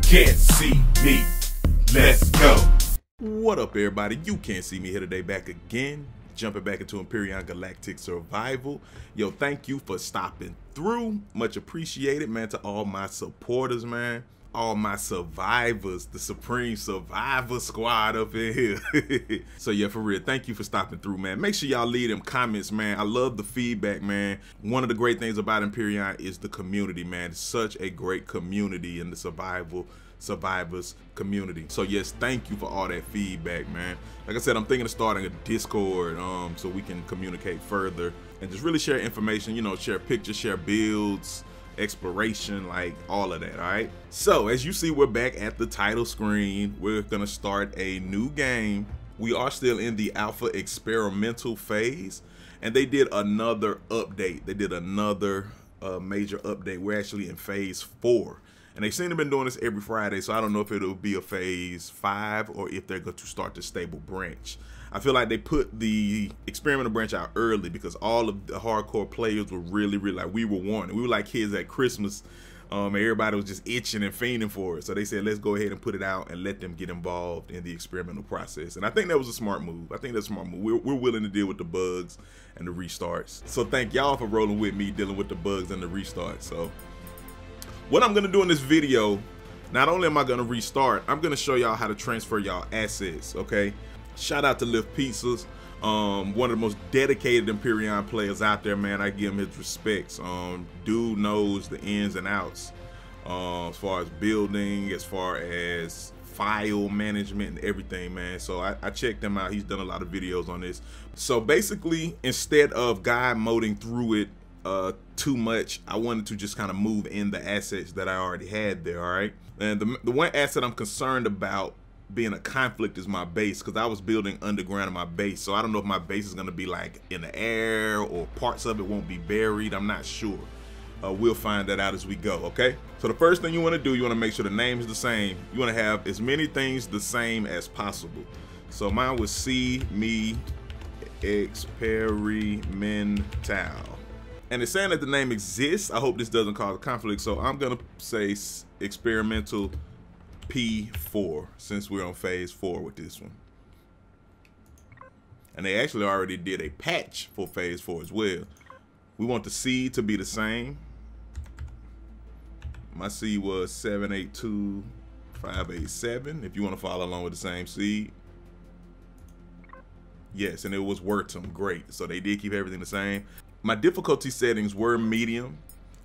can't see me. Let's go. What up, everybody? You can't see me here today, back again, jumping back into Empyrion Galactic Survival. Yo, thank you for stopping through. Much appreciated, man, to all my supporters, man. All my survivors, the Supreme Survivor Squad up in here. So yeah, for real, thank you for stopping through, man. Make sure y'all leave them comments, man. I love the feedback, man. One of the great things about Empyrion is the community, man. It's such a great community in the survivors community. So yes, thank you for all that feedback, man. Like I said, I'm thinking of starting a Discord so we can communicate further and just really share information, you know, share pictures, share builds, exploration, like all of that. All right, so as you see, we're back at the title screen. We're gonna start a new game. We are still in the alpha experimental phase, and they did another update. They did another major update. We're actually in phase 4, and they seem to have been doing this every Friday, so I don't know if it'll be a phase 5 or if they're going to start the stable branch. I feel like they put the experimental branch out early because all of the hardcore players were really like, we were wanting. We were like kids at Christmas, and everybody was just itching and fiending for it. So they said, let's go ahead and put it out and let them get involved in the experimental process. And I think that was a smart move. I think that's a smart move. We're willing to deal with the bugs and the restarts. So thank y'all for rolling with me, dealing with the bugs and the restarts. So what I'm gonna do in this video, not only am I gonna restart, I'm gonna show y'all how to transfer y'all assets, okay? Shout out to Lift Pizzas, one of the most dedicated Empyrion players out there, man. I give him his respects. Dude knows the ins and outs as far as building, as far as file management and everything, man. So I checked him out. He's done a lot of videos on this. So basically, instead of guide moding through it too much, I wanted to just kind of move in the assets that I already had there. All right, and the one asset I'm concerned about being a conflict is my base, because I was building underground in my base. So I don't know if my base is going to be like in the air or parts of it won't be buried. I'm not sure. We'll find that out as we go. Okay, so the first thing you want to do, you want to make sure the name is the same. You want to have as many things the same as possible. So mine was see me experimental, and it's saying that the name exists. I hope this doesn't cause a conflict, so I'm gonna say experimental P4 since we're on phase 4 with this one. And they actually already did a patch for phase 4 as well. We want the seed to be the same. My seed was 782587 if you want to follow along with the same seed. Yes, and it was Wurtum. Great. So they did keep everything the same. My difficulty settings were medium.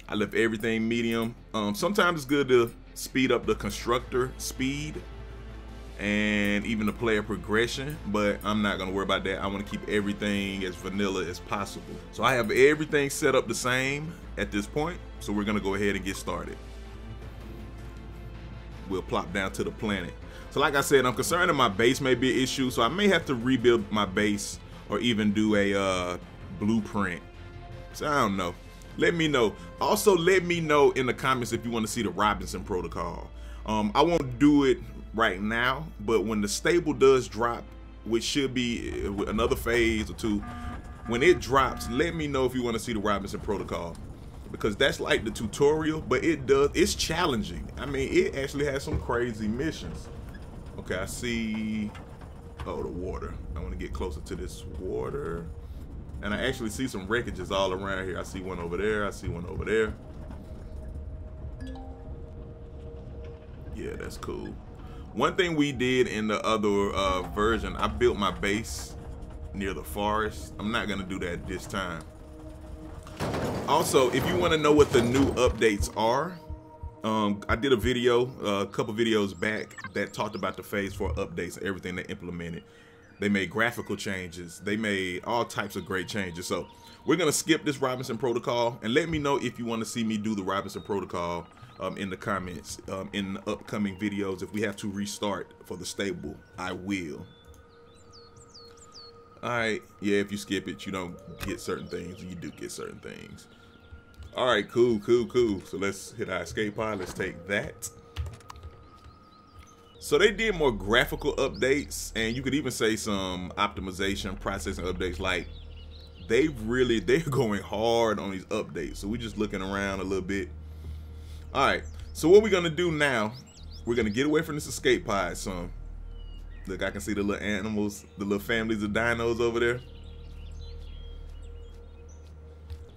I left everything medium. Sometimes it's good to speed up the constructor speed and even the player progression, but I'm not gonna worry about that. I want to keep everything as vanilla as possible. So I have everything set up the same at this point. So we're gonna go ahead and get started. We'll plop down to the planet. So like I said, I'm concerned that my base may be an issue, so I may have to rebuild my base or even do a blueprint. So I don't know. Let me know. Also, let me know in the comments if you want to see the Robinson protocol. I won't do it right now, but when the stable does drop, which should be another phase or 2, when it drops, let me know if you want to see the Robinson protocol, because that's like the tutorial, but it's challenging. I mean, it actually has some crazy missions. Okay, I see, oh, the water. I want to get closer to this water. And I actually see some wreckages all around here. I see one over there. I see one over there. Yeah, that's cool. One thing we did in the other version, I built my base near the forest. I'm not gonna do that this time. Also, if you want to know what the new updates are, I did a video a couple videos back that talked about the phase 4 updates and everything they implemented. They made graphical changes. They made all types of great changes. So we're gonna skip this Robinson protocol, and let me know if you want to see me do the Robinson protocol in the comments in the upcoming videos. If we have to restart for the stable, I will. All right, yeah, if you skip it, you don't get certain things. You do get certain things. All right, cool. So let's hit our escape pod. Let's take that. So they did more graphical updates, and you could even say some optimization, processing updates. Like they're going hard on these updates. So we're just looking around a little bit. All right, so what we're gonna do now we're gonna get away from this escape pod some. Look, I can see the little animals, the little families of dinos over there.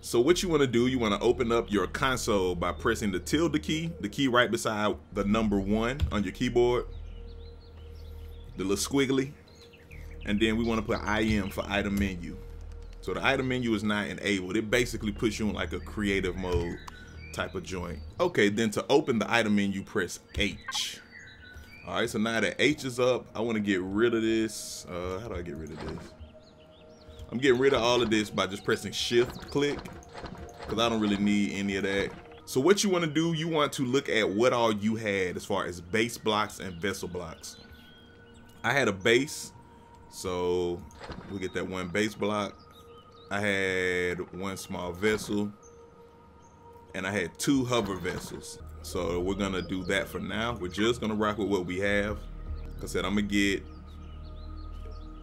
So what you want to do, you want to open up your console by pressing the tilde key, the key right beside the number 1 on your keyboard, the little squiggly, and then we want to put IM for item menu. So the item menu is not enabled. It basically puts you in like a creative mode type of joint. Okay, then to open the item menu, press H. All right, so now that H is up, I want to get rid of this. How do I get rid of this? I'm getting rid of all of this by just pressing shift click, because I don't really need any of that. So what you want to do, you want to look at what all you had as far as base blocks and vessel blocks. I had a base, so we get that 1 base block. I had 1 small vessel, and I had 2 hover vessels. So we're gonna do that for now. We're just gonna rock with what we have. Like I said, I'm gonna get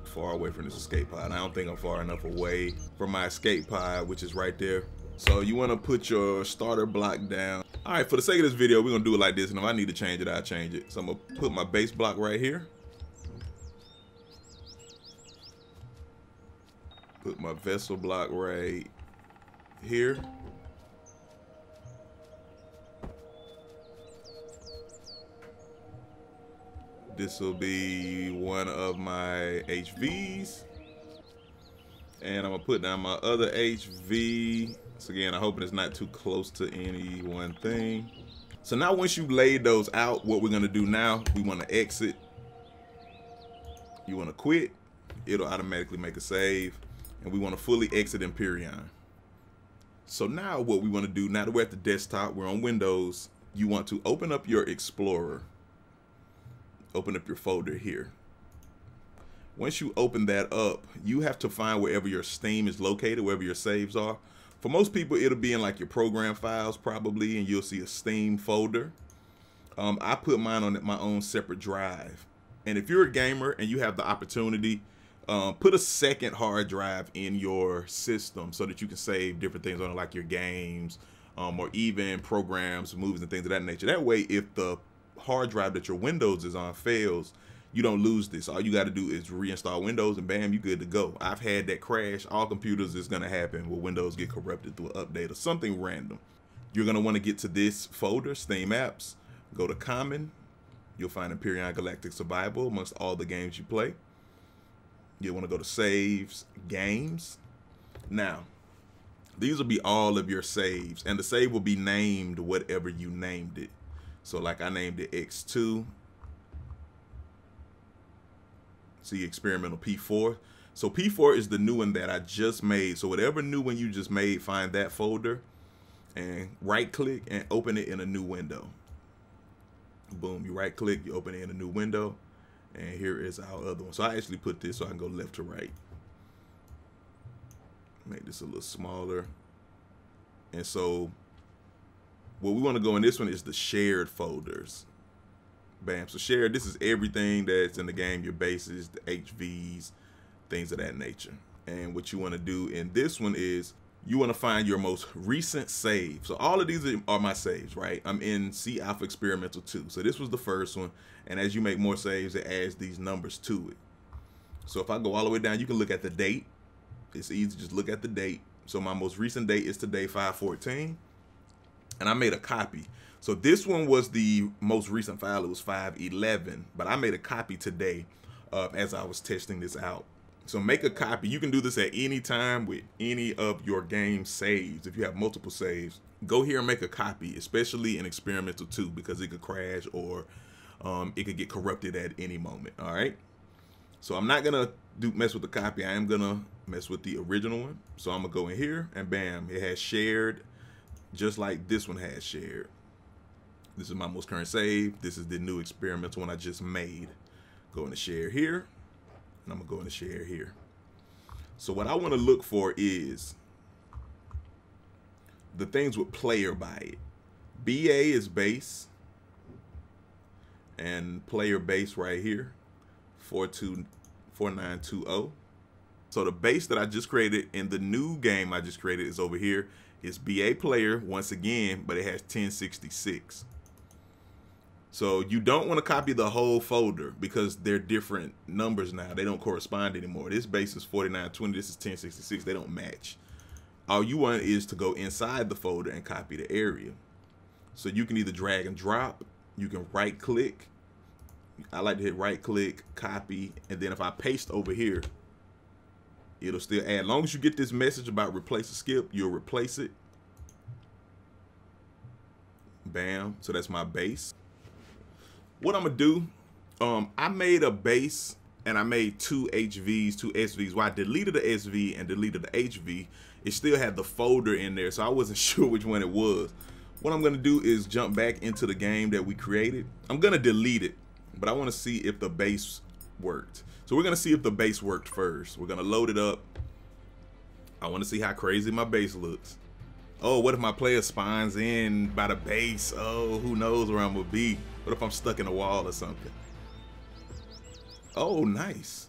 far away from this escape pod. I don't think I'm far enough away from my escape pod, which is right there. So you want to put your starter block down. All right, for the sake of this video, we're gonna do it like this, and if I need to change it, I'll change it. So I'm gonna put my base block right here, put my vessel block right here, this will be one of my HVs, and I'm gonna put down my other HV. So again, I'm hoping it's not too close to any one thing. So now once you laid those out, what we're gonna do now, we wanna exit. You wanna quit, it'll automatically make a save, and we wanna fully exit Empyrion. So now what we wanna do, now that we're at the desktop, we're on Windows, you want to open up your Explorer. Open up your folder here. Once you open that up, you have to find wherever your Steam is located, wherever your saves are. For most people, it'll be in like your program files probably, and you'll see a Steam folder. I put mine on my own separate drive. And if you're a gamer and you have the opportunity, put a second hard drive in your system so that you can save different things on it, like your games, or even programs, movies, and things of that nature. That way, if the hard drive that your Windows is on fails, you don't lose this. All you got to do is reinstall Windows, and bam, you good to go. I've had that crash. All computers is going to happen where Windows get corrupted through an update or something random. You're going to want to get to this folder, Steam Apps, go to Common. You'll find Empyrion Galactic Survival amongst all the games you play. You'll want to go to Saves, Games. Now, these will be all of your saves, and the save will be named whatever you named it. So like I named it X2. See, experimental P4. So P4 is the new one that I just made. So whatever new one you just made, find that folder and right click and open it in a new window. Boom, you right click, you open it in a new window, and here is our other one. So I actually put this so I can go left to right. Make this a little smaller. And so what we want to go in this one is the shared folders. Bam. So shared, this is everything that's in the game, your bases, the HVs, things of that nature. And what you want to do in this one is you want to find your most recent save. So all of these are my saves, right? I'm in C Alpha Experimental 2. So this was the first one. And as you make more saves, it adds these numbers to it. So if I go all the way down, you can look at the date. It's easy, just look at the date. So my most recent date is today, 5/14. And I made a copy. So this one was the most recent file. It was 5/11, but I made a copy today as I was testing this out. So make a copy. You can do this at any time with any of your game saves. If you have multiple saves, go here and make a copy, especially in Experimental 2, because it could crash or it could get corrupted at any moment. All right. So I'm not gonna mess with the copy. I am gonna mess with the original one. So I'm gonna go in here and bam, it has shared, just like this one has shared. This is my most current save. This is the new experimental one I just made. Go into share here, and I'm gonna go into share here. So what I want to look for is the things with player by it. BA is base, and player base right here, 424920. So the base that I just created in the new game I just created is over here. It's BA player once again, but it has 1066. So you don't want to copy the whole folder because they're different numbers now. They don't correspond anymore. This base is 4920. This is 1066. They don't match. All you want is to go inside the folder and copy the area. So you can either drag and drop. You can right click. I like to hit right click, copy, and then if I paste over here, it'll still add. As long as you get this message about replace a skip, you'll replace it. Bam. So that's my base. What I'm gonna do, I made a base and I made two HVs, two SVs. Well, I deleted the SV and deleted the HV. It still had the folder in there, so I wasn't sure which one it was. What I'm gonna do is jump back into the game that we created. I'm gonna delete it, but I wanna see if the base worked. So we're gonna see if the base worked first. We're gonna load it up. I wanna see how crazy my base looks. Oh, what if my player spawns in by the base? Oh, who knows where I'm gonna be? What if I'm stuck in a wall or something? Oh, nice.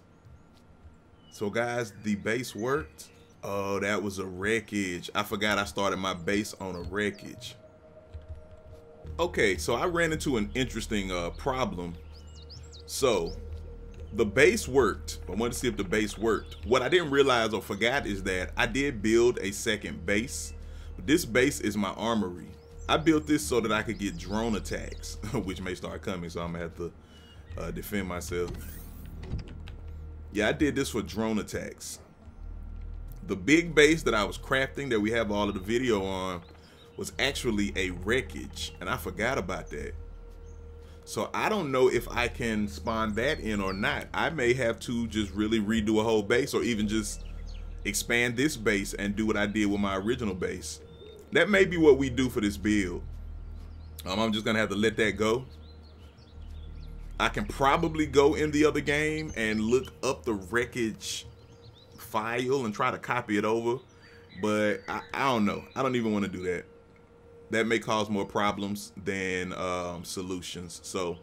So guys, the base worked. Oh, that was a wreckage. I forgot I started my base on a wreckage. Okay, so I ran into an interesting problem. So the base worked. I wanted to see if the base worked. What I didn't realize or forgot is that I did build a second base. But this base is my armory. I built this so that I could get drone attacks, which may start coming, so I'm gonna have to defend myself. Yeah, I did this for drone attacks. The big base that I was crafting, that we have all of the video on, was actually a wreckage, and I forgot about that. So I don't know if I can spawn that in or not. I may have to just really redo a whole base, or even just expand this base and do what I did with my original base. That may be what we do for this build. I'm just gonna have to let that go. I can probably go in the other game and look up the wreckage file and try to copy it over, but I don't know. I don't even want to do that. That may cause more problems than solutions. So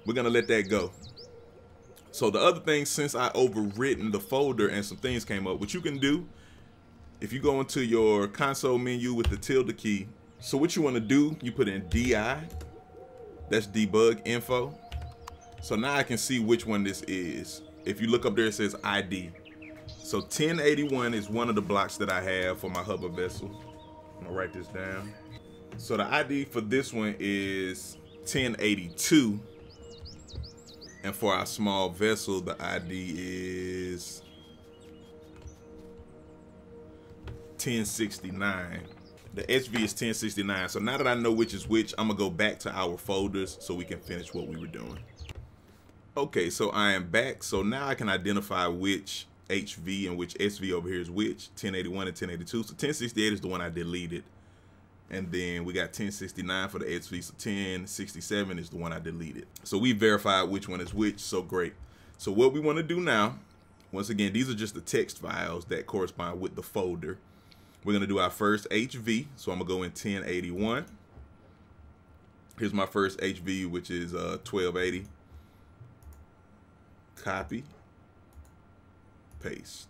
we're gonna let that go. So the other thing, since I overwritten the folder and some things came up, what you can do, if you go into your console menu with the tilde key, so what you want to do, you put in DI, that's debug info. So now I can see which one this is. If you look up there, it says ID. So 1081 is one of the blocks that I have for my hover vessel. I'm gonna write this down. So the ID for this one is 1082. And for our small vessel, the ID is 1069. The SV is 1069. So now that I know which is which, I'm gonna go back to our folders so we can finish what we were doing. Okay, so I am back. So now I can identify which HV and which SV over here is which, 1081 and 1082. So 1068 is the one I deleted. And then we got 1069 for the SV, so 1067 is the one I deleted. So we verified which one is which, so great. So what we want to do now, once again, these are just the text files that correspond with the folder. We're going to do our first HV, so I'm going to go in 1081. Here's my first HV, which is 1280. Copy, paste,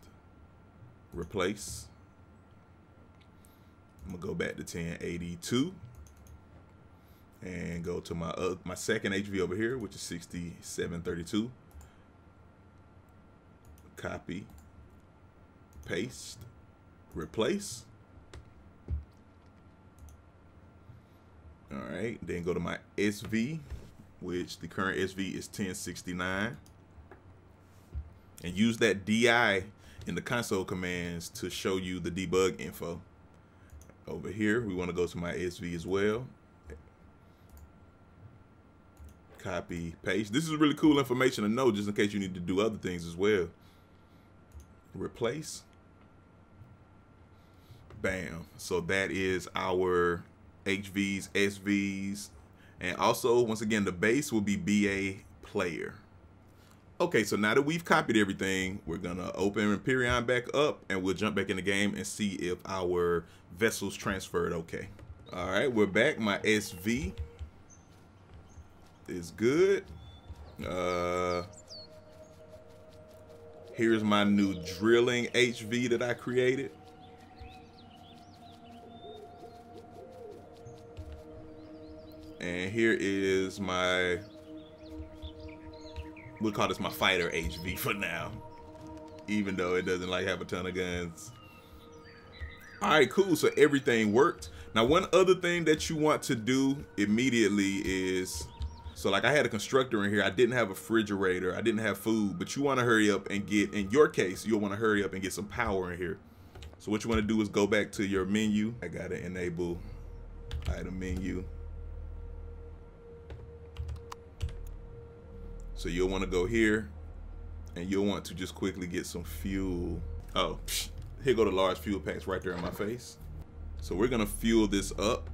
replace. I'm gonna go back to 1082 and go to my second HV over here, which is 6732. Copy, paste, replace. All right, then go to my SV, which the current SV is 1069, and use that DI in the console commands to show you the debug info. Over here, we want to go to my SV as well. Copy, paste. This is really cool information to know just in case you need to do other things as well. Replace. Bam. So that is our HVs, SVs, and also, once again, the base will be BA player. Okay, so now that we've copied everything, we're gonna open Empyrion back up and we'll jump back in the game and see if our vessels transferred okay. All right, we're back. My SV is good. Here's my new drilling HV that I created. And here is my, we'll call this my fighter HV for now, even though it doesn't like have a ton of guns. All right, cool. So everything worked. Now, one other thing that you want to do immediately is, so like I had a constructor in here. I didn't have a refrigerator. I didn't have food, but you want to hurry up and get, in your case, you'll want to hurry up and get some power in here. So what you want to do is go back to your menu. I got to enable item menu. So you'll want to go here and you'll want to just quickly get some fuel. Oh, here go the large fuel packs right there in my face. So we're gonna fuel this up.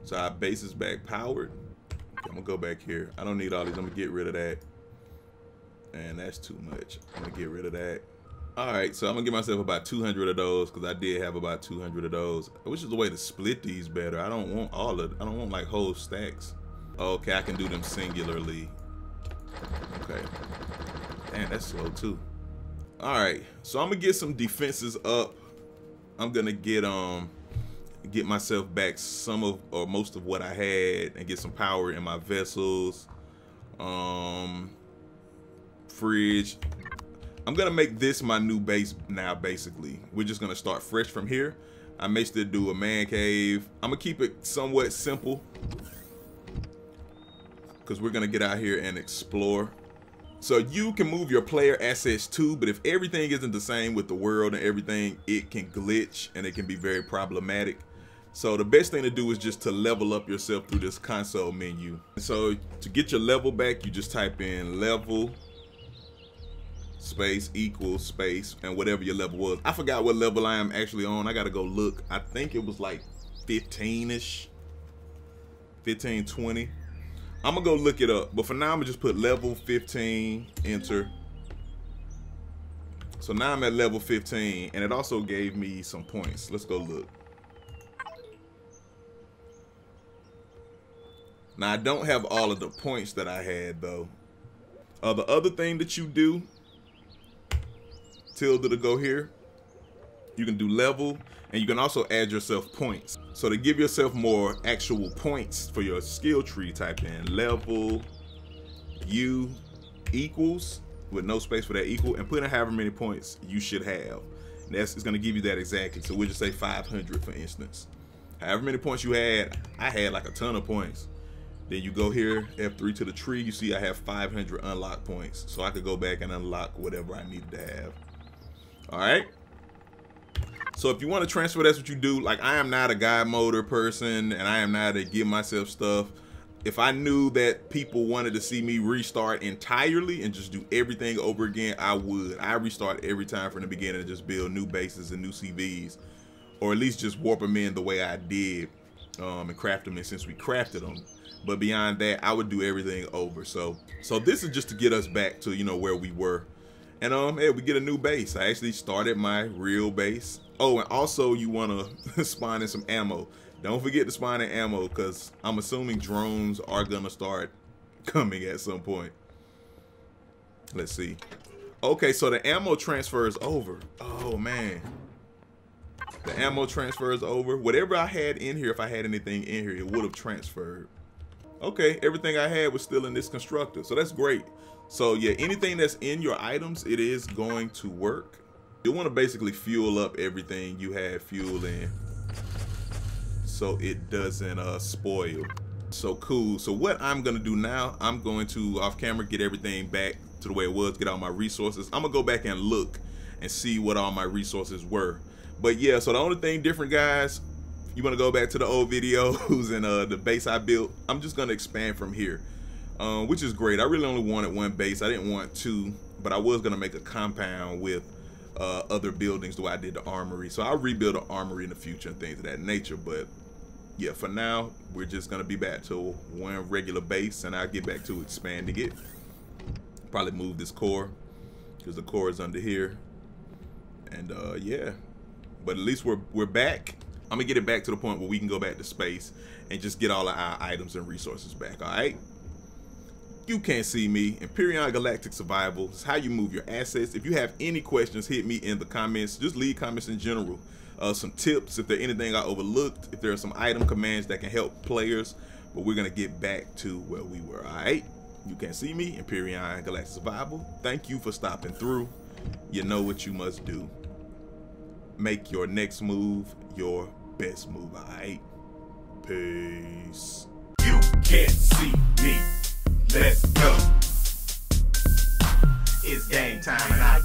So our base is back powered. Okay, I'm gonna go back here. I don't need all these, I'm gonna get rid of that. And that's too much. I'm gonna get rid of that. All right, so I'm gonna give myself about 200 of those because I did have about 200 of those. Which is the way to split these better. I don't want all of, I don't want like whole stacks. Okay, I can do them singularly. Okay. Damn, that's slow too. All right, so I'm gonna get some defenses up. I'm gonna get myself back some of or most of what I had and get some power in my vessels. Fridge. I'm gonna make this my new base now. Basically, we're just gonna start fresh from here. I may still do a man cave. I'm gonna keep it somewhat simple because we're gonna get out here and explore. So you can move your player assets too, but if everything isn't the same with the world and everything, it can glitch and it can be very problematic. So the best thing to do is just to level up yourself through this console menu. So to get your level back, you just type in level space equals space and whatever your level was. I forgot what level I am actually on. I gotta go look. I think it was like 15-ish, 15, 20. I'm gonna go look it up, but for now I'm gonna just put level 15, enter. So now I'm at level 15 and it also gave me some points. Let's go look. Now I don't have all of the points that I had though. The other thing that you do, tilde to go here, you can do level and you can also add yourself points. So to give yourself more actual points for your skill tree, type in level U equals, with no space for that equal, and put in however many points you should have. And it's gonna give you that exactly. So we'll just say 500 for instance. However many points you had, I had like a ton of points. Then you go here, F3 to the tree, you see I have 500 unlocked points. So I could go back and unlock whatever I needed to have. All right. So if you want to transfer, that's what you do. Like I am not a guide moder person and I am not a give myself stuff. If I knew that people wanted to see me restart entirely and just do everything over again, I would. I restart every time from the beginning and just build new bases and new CVs, or at least just warp them in the way I did and craft them in since we crafted them. But beyond that, I would do everything over. So this is just to get us back to, you know, where we were. And hey, we get a new base. I actually started my real base. Oh, and also you want to spawn in some ammo. Don't forget to spawn in ammo because I'm assuming drones are gonna start coming at some point. Let's see. Okay, so the ammo transfers over. Oh man. The ammo transfers over. Whatever I had in here, if I had anything in here, it would have transferred. Okay, everything I had was still in this constructor, so that's great. So yeah, anything that's in your items, it is going to work. You want to basically fuel up everything you have fuel in so it doesn't spoil. So cool. So what I'm gonna do now, I'm going to off camera get everything back to the way it was, get all my resources. I'm gonna go back and look and see what all my resources were. But yeah, so the only thing different, guys, you want to go back to the old videos and the base I built. I'm just gonna expand from here, which is great. I really only wanted one base. I didn't want two, but I was gonna make a compound with other buildings the way I did the armory. So I'll rebuild an armory in the future and things of that nature. But yeah, for now, we're just gonna be back to one regular base, and I'll get back to expanding it. Probably move this core because the core is under here. And yeah, but at least we're back. I'm gonna get it back to the point where we can go back to space and just get all of our items and resources back. All right. You Can't See Me, Empyrion Galactic Survival. It's how you move your assets. If you have any questions, hit me in the comments. Just leave comments in general. Some tips, if there's anything I overlooked, if there are some item commands that can help players. But we're going to get back to where we were, all right? You Can't See Me, Empyrion Galactic Survival. Thank you for stopping through. You know what you must do. Make your next move your best move, all right? Peace. You can't see me. Let's go. It's game time and I